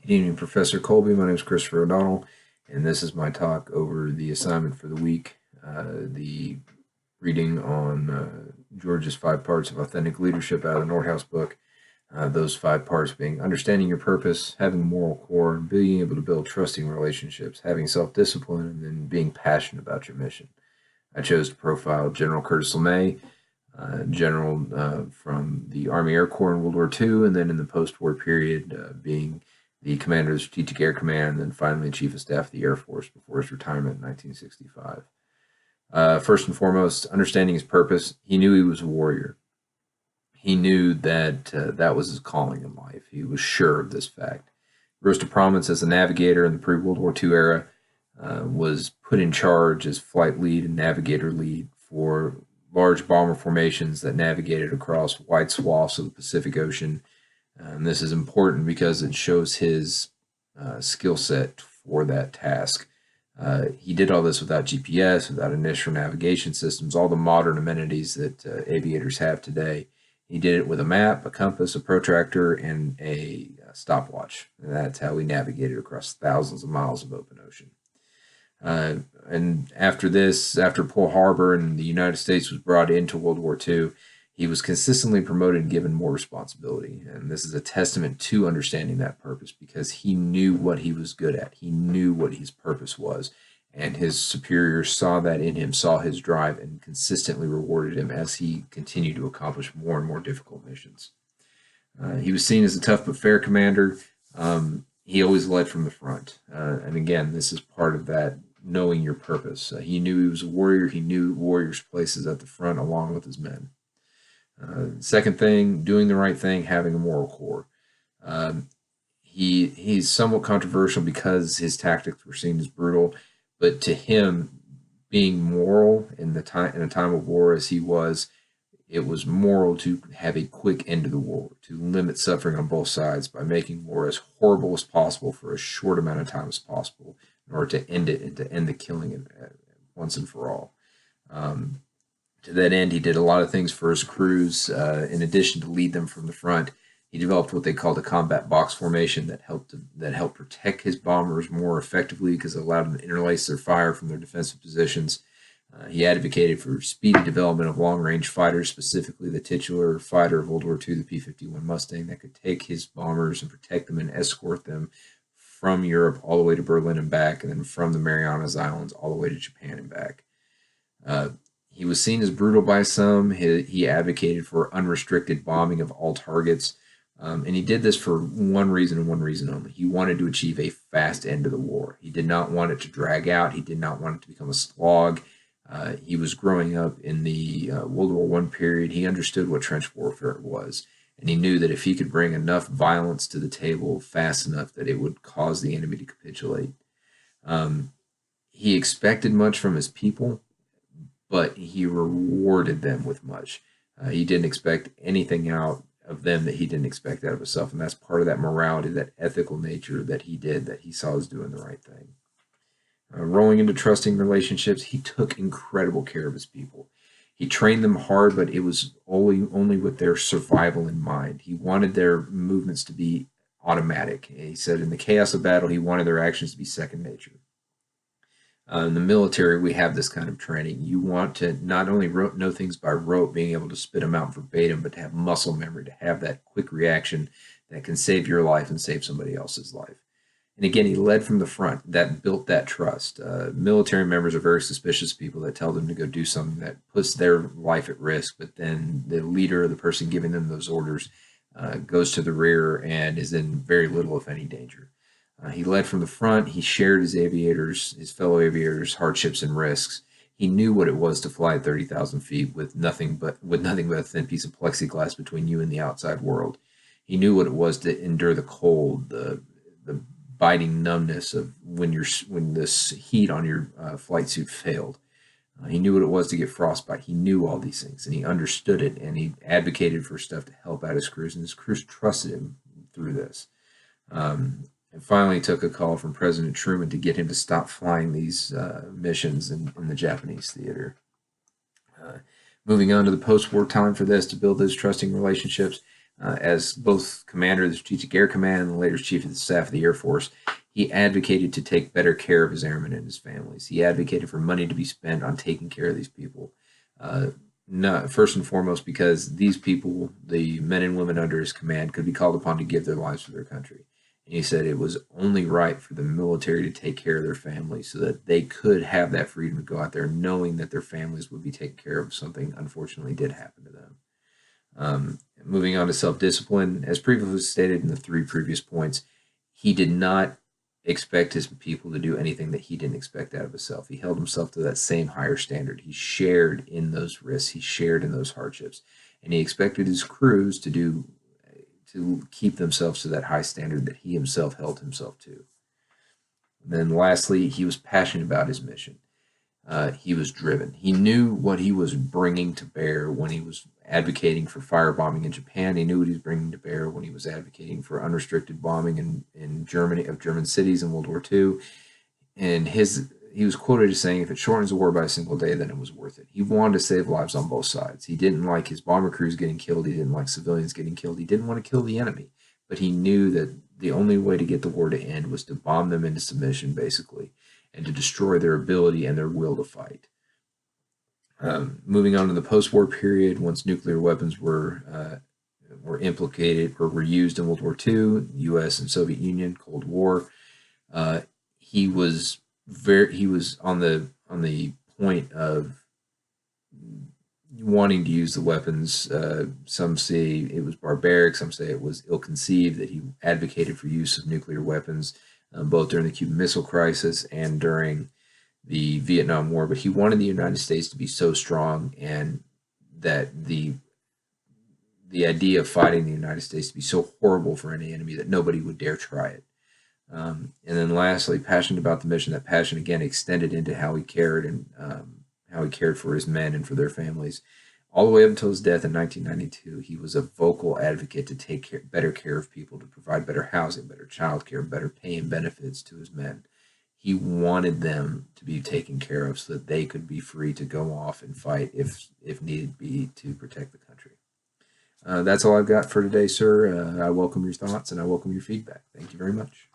Good evening, Professor Colby. My name is Christopher O'Donnell, and this is my talk over the assignment for the week, the reading on George's 5 parts of authentic leadership out of the Nordhaus book. Those 5 parts being understanding your purpose, having a moral core, being able to build trusting relationships, having self-discipline, and then being passionate about your mission. I chose to profile General Curtis LeMay, general from the Army Air Corps in World War II, and then in the post-war period being the commander of the Strategic Air Command, and then finally Chief of Staff of the Air Force before his retirement in 1965. First and foremost, understanding his purpose. He knew he was a warrior. He knew that that was his calling in life. He was sure of this fact. He rose to prominence as a navigator in the pre-World War II era, was put in charge as flight lead and navigator lead for large bomber formations that navigated across wide swaths of the Pacific Ocean. And this is important because it shows his skill set for that task. He did all this without GPS, without initial navigation systems, all the modern amenities that aviators have today. He did it with a map, a compass, a protractor, and a stopwatch. And that's how he navigated across thousands of miles of open ocean. And after this, after Pearl Harbor and the United States was brought into World War II, he was consistently promoted and given more responsibility. And this is a testament to understanding that purpose because he knew what he was good at. He knew what his purpose was. And his superiors saw that in him, saw his drive, and consistently rewarded him as he continued to accomplish more and more difficult missions. He was seen as a tough but fair commander. He always led from the front. And again, this is part of that knowing your purpose. He knew he was a warrior. He knew warriors' places at the front along with his men. Second thing, doing the right thing, having a moral core. He's somewhat controversial because his tactics were seen as brutal, but to him, being moral in a time of war as he was, it was moral to have a quick end to the war, to limit suffering on both sides by making war as horrible as possible for as short amount of time as possible in order to end it and to end the killing once and for all. To that end, he did a lot of things for his crews. In addition to lead them from the front, he developed what they called a combat box formation that helped protect his bombers more effectively because it allowed them to interlace their fire from their defensive positions. He advocated for speedy development of long-range fighters, specifically the titular fighter of World War II, the P-51 Mustang, that could take his bombers and protect them and escort them from Europe all the way to Berlin and back, and then from the Marianas Islands all the way to Japan and back. He was seen as brutal by some. He advocated for unrestricted bombing of all targets. And he did this for one reason and one reason only. He wanted to achieve a fast end to the war. He did not want it to drag out. He did not want it to become a slog. He was growing up in the World War I period. He understood what trench warfare was. And he knew that if he could bring enough violence to the table fast enough that it would cause the enemy to capitulate. He expected much from his people, but he rewarded them with much. He didn't expect anything out of them that he didn't expect out of himself. And that's part of that morality, that ethical nature that he saw as doing the right thing. Rolling into trusting relationships, he took incredible care of his people. He trained them hard, but it was only with their survival in mind. He wanted their movements to be automatic. He said in the chaos of battle, he wanted their actions to be second nature. In the military, we have this kind of training. You want to not only know things by rote, being able to spit them out verbatim, but to have muscle memory, to have that quick reaction that can save your life and save somebody else's life. And again, he led from the front. That built that trust. Military members are very suspicious of people that tell them to go do something that puts their life at risk, but then the leader, the person giving them those orders, goes to the rear and is in very little, if any, danger. He led from the front. He shared his fellow aviators' hardships and risks. He knew what it was to fly at 30,000 feet with nothing but a thin piece of plexiglass between you and the outside world. He knew what it was to endure the cold, the biting numbness of when this heat on your flight suit failed. He knew what it was to get frostbite. He knew all these things, and he understood it, and he advocated for stuff to help out his crews, and his crews trusted him through this. And finally took a call from President Truman to get him to stop flying these missions in the Japanese theater. Moving on to the post-war time for this, to build those trusting relationships, As both commander of the Strategic Air Command and later chief of the staff of the Air Force, he advocated to take better care of his airmen and his families. He advocated for money to be spent on taking care of these people. Not first and foremost because these people, the men and women under his command, could be called upon to give their lives for their country. And he said it was only right for the military to take care of their families so that they could have that freedom to go out there knowing that their families would be taken care of if something unfortunately did happen to them. Moving on to self-discipline, as previously stated in the 3 previous points, he did not expect his people to do anything that he didn't expect out of himself. He held himself to that same higher standard. He shared in those risks. He shared in those hardships. And he expected his crews to keep themselves to that high standard that he himself held himself to. And then lastly, he was passionate about his mission. He was driven. He knew what he was bringing to bear when he was advocating for firebombing in Japan. He knew what he was bringing to bear when he was advocating for unrestricted bombing in Germany of German cities in World War II. And he was quoted as saying, "If it shortens the war by a single day, then it was worth it." He wanted to save lives on both sides. He didn't like his bomber crews getting killed. He didn't like civilians getting killed. He didn't want to kill the enemy. But he knew that the only way to get the war to end was to bomb them into submission, basically, and to destroy their ability and their will to fight. Moving on to the post-war period, once nuclear weapons were implicated or were used in World War II, U.S. and Soviet Union, Cold War, he was on the point of wanting to use the weapons. Some say it was barbaric, some say it was ill-conceived, that he advocated for use of nuclear weapons both during the Cuban Missile Crisis and during the Vietnam War. But he wanted the United States to be so strong, and that the idea of fighting the United States to be so horrible for any enemy that nobody would dare try it. And then lastly, passionate about the mission. That passion again extended into how he cared and how he cared for his men and for their families. All the way up until his death in 1992, he was a vocal advocate to take better care of people, to provide better housing, better child care, better pay and benefits to his men. He wanted them to be taken care of so that they could be free to go off and fight if need be to protect the country. That's all I've got for today, sir. I welcome your thoughts and I welcome your feedback. Thank you very much.